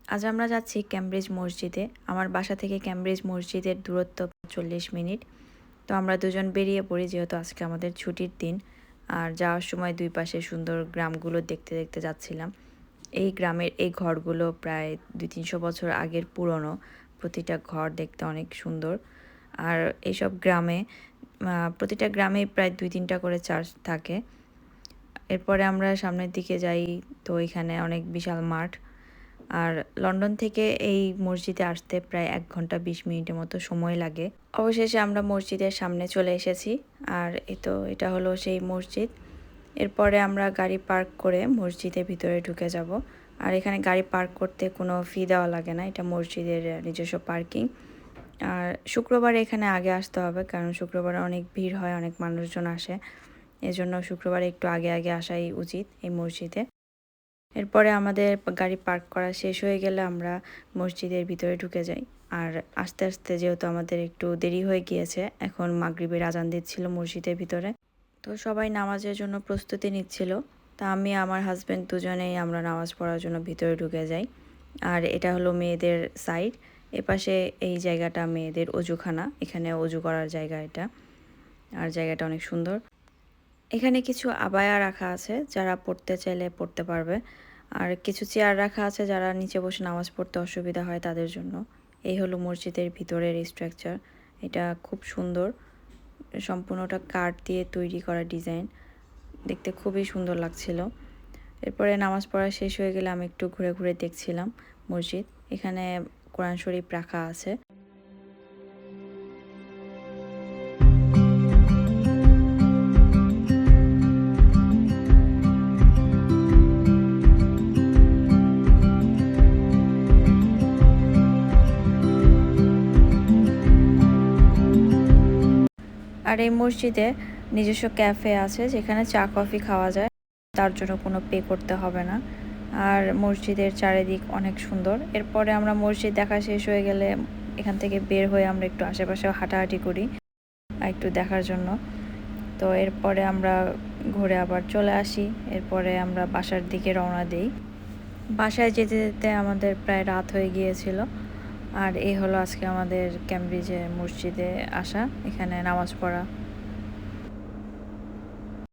আজ আমরা যাচ্ছি ক্যামব্রিজ মসজিদে। আমার বাসা থেকে ক্যামব্রিজ মসজিদের দূরত্ব 40 মিনিট। তো আমরা দুজন বেরিয়ে পড়ি যেহেতু আজকে আমাদের ছুটির দিন। আর যাওয়ার সময় দুই পাশে সুন্দর গ্রামগুলো দেখতে দেখতে যাচ্ছিলাম। এই গ্রামের এই ঘরগুলো প্রায় 200-300 বছর আগের পুরনো। প্রতিটা ঘর দেখতে অনেক সুন্দর। আর এইসব গ্রামে প্রতিটা গ্রামেই প্রায় 2-3টা করে চার্চ থাকে। এরপরে আমরা সামনের দিকে যাই, তো এখানে অনেক বিশাল মাঠ। আর লন্ডন থেকে এই মসজিদে আসতে প্রায় 1 ঘন্টা 20 মিনিটের মতো সময় লাগে। অবশেষে আমরা মসজিদের সামনে চলে এসেছি। আর এটা হলো সেই মসজিদ। এরপরে আমরা গাড়ি পার্ক করে মসজিদের ভিতরে ঢুকে যাব। আর এখানে গাড়ি পার্ক করতে কোনো ফি দেওয়া লাগে না, এটা মসজিদের নিজস্ব পার্কিং। আর শুক্রবারে এখানে আগে আসতে হবে, কারণ শুক্রবারে অনেক ভিড় হয়, অনেক মানুষজন আসে। এজন্য শুক্রবারে একটু আগে আগে আসাই উচিত এই মসজিদে। এরপরে আমাদের গাড়ি পার্ক করা শেষ হয়ে গেলে আমরা মসজিদের ভিতরে ঢুকে যাই। আর আস্তে আস্তে যেহেতু আমাদের একটু দেরি হয়ে গিয়েছে, এখন মাগরিবের আজান দিচ্ছিল মসজিদের ভিতরে। তো সবাই নামাজের জন্য প্রস্তুতি নিচ্ছিল। তা আমি আমার হাজব্যান্ড দুজনেই আমরা নামাজ পড়ার জন্য ভিতরে ঢুকে যাই। আর এটা হলো মেয়েদের সাইড। এপাশে এই জায়গাটা মেয়েদের অজুখানা, এখানে অজু করার জায়গা এটা। আর জায়গাটা অনেক সুন্দর। এখানে কিছু আবায়া রাখা আছে, যারা পড়তে চাইলে পড়তে পারবে। আর কিছু চেয়ার রাখা আছে, যারা নিচে বসে নামাজ পড়তে অসুবিধা হয় তাদের জন্য। এই হলো মসজিদের ভিতরের স্ট্রাকচার। এটা খুব সুন্দর, সম্পূর্ণটা কাঠ দিয়ে তৈরি করা ডিজাইন, দেখতে খুবই সুন্দর লাগছিল। এরপরে নামাজ পড়া শেষ হয়ে গেলে আমি একটু ঘুরে ঘুরে দেখছিলাম মসজিদ। এখানে কোরআন শরীফ রাখা আছে। আর এই মসজিদে নিজস্ব ক্যাফে আছে, যেখানে চা কফি খাওয়া যায়, তার জন্য কোনো পে করতে হবে না। আর মসজিদের চারিদিক অনেক সুন্দর। এরপরে আমরা মসজিদ দেখা শেষ হয়ে গেলে এখান থেকে বের হয়ে আমরা একটু আশেপাশে হাঁটাহাঁটি করি একটু দেখার জন্য। তো এরপরে আমরা ঘুরে আবার চলে আসি। এরপরে আমরা বাসার দিকে রওনা দিই। বাসায় যেতে যেতে আমাদের প্রায় রাত হয়ে গিয়েছিল। আর এই হলো আজকে আমাদের ক্যামব্রিজে মসজিদে আসা, এখানে নামাজ পড়া।